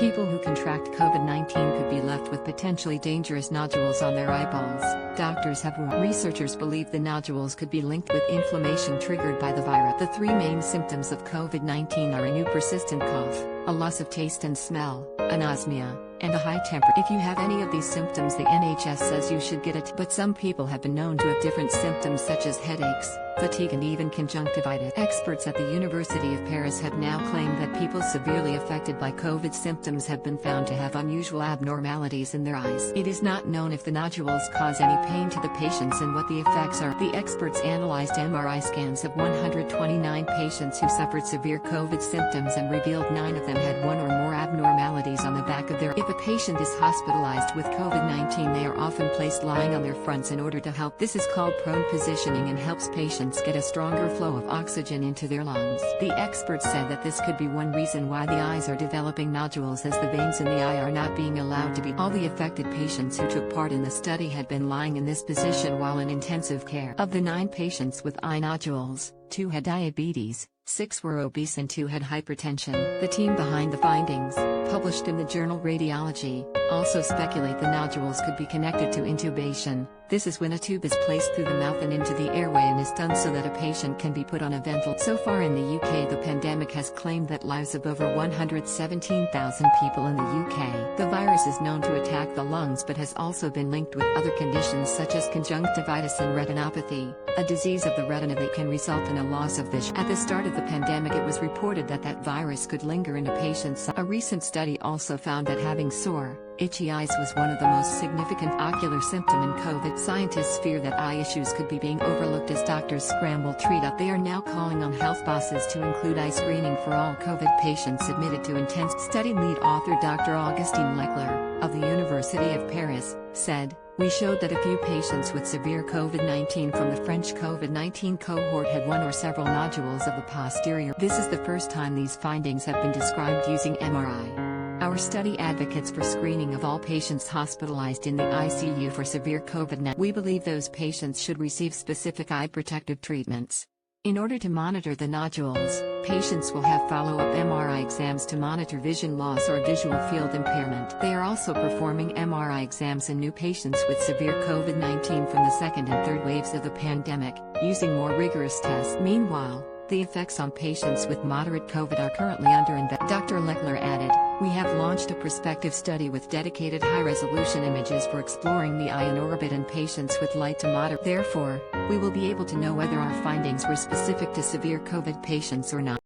People who contract COVID-19 could be left with potentially dangerous nodules on their eyeballs, doctors have warned. Researchers believe the nodules could be linked with inflammation triggered by the virus. The three main symptoms of COVID-19 are a new persistent cough, a loss of taste and smell, anosmia, and a high temperature. If you have any of these symptoms, the NHS says you should get it. But some people have been known to have different symptoms such as headaches, fatigue and even conjunctivitis. Experts at the University of Paris have now claimed that people severely affected by COVID symptoms have been found to have unusual abnormalities in their eyes. It is not known if the nodules cause any pain to the patients and what the effects are. The experts analyzed MRI scans of 129 patients who suffered severe COVID symptoms and revealed 9 of them had one or more abnormalities on the back of their. If a patient is hospitalized with COVID-19, they are often placed lying on their fronts in order to help. This is called prone positioning and helps patients get a stronger flow of oxygen into their lungs. The experts said that this could be one reason why the eyes are developing nodules, as the veins in the eye are not being allowed to be. All the affected patients who took part in the study had been lying in this position while in intensive care. Of the 9 patients with eye nodules, 2 had diabetes, 6 were obese and 2 had hypertension. The team behind the findings, published in the journal Radiology, also speculate the nodules could be connected to intubation. This is when a tube is placed through the mouth and into the airway and is done so that a patient can be put on a ventilator. So far in the UK, the pandemic has claimed that lives of over 117,000 people in the UK. The virus is known to attack the lungs but has also been linked with other conditions such as conjunctivitis and retinopathy, a disease of the retina that can result in a loss of vision. At the start of the pandemic, it was reported that that virus could linger in a patient's eye. A recent study also found that having sore, itchy eyes was one of the most significant ocular symptom in COVID. Scientists fear that eye issues could be being overlooked as doctors scramble treat up. They are now calling on health bosses to include eye screening for all COVID patients admitted to intense. Study lead author Dr Augustin Lecler, of the University of Paris, said, "We showed that a few patients with severe COVID-19 from the French COVID-19 cohort had one or several nodules of the posterior. This is the first time these findings have been described using MRI. Our study advocates for screening of all patients hospitalized in the ICU for severe COVID-19. We believe those patients should receive specific eye protective treatments. In order to monitor the nodules, patients will have follow-up MRI exams to monitor vision loss or visual field impairment. They are also performing MRI exams in new patients with severe COVID-19 from the second and third waves of the pandemic, using more rigorous tests. Meanwhile, the effects on patients with moderate COVID are currently under investigation." Dr. Lecler added, "We have launched a prospective study with dedicated high-resolution images for exploring the eye in orbit in patients with light to moderate. Therefore, we will be able to know whether our findings were specific to severe COVID patients or not."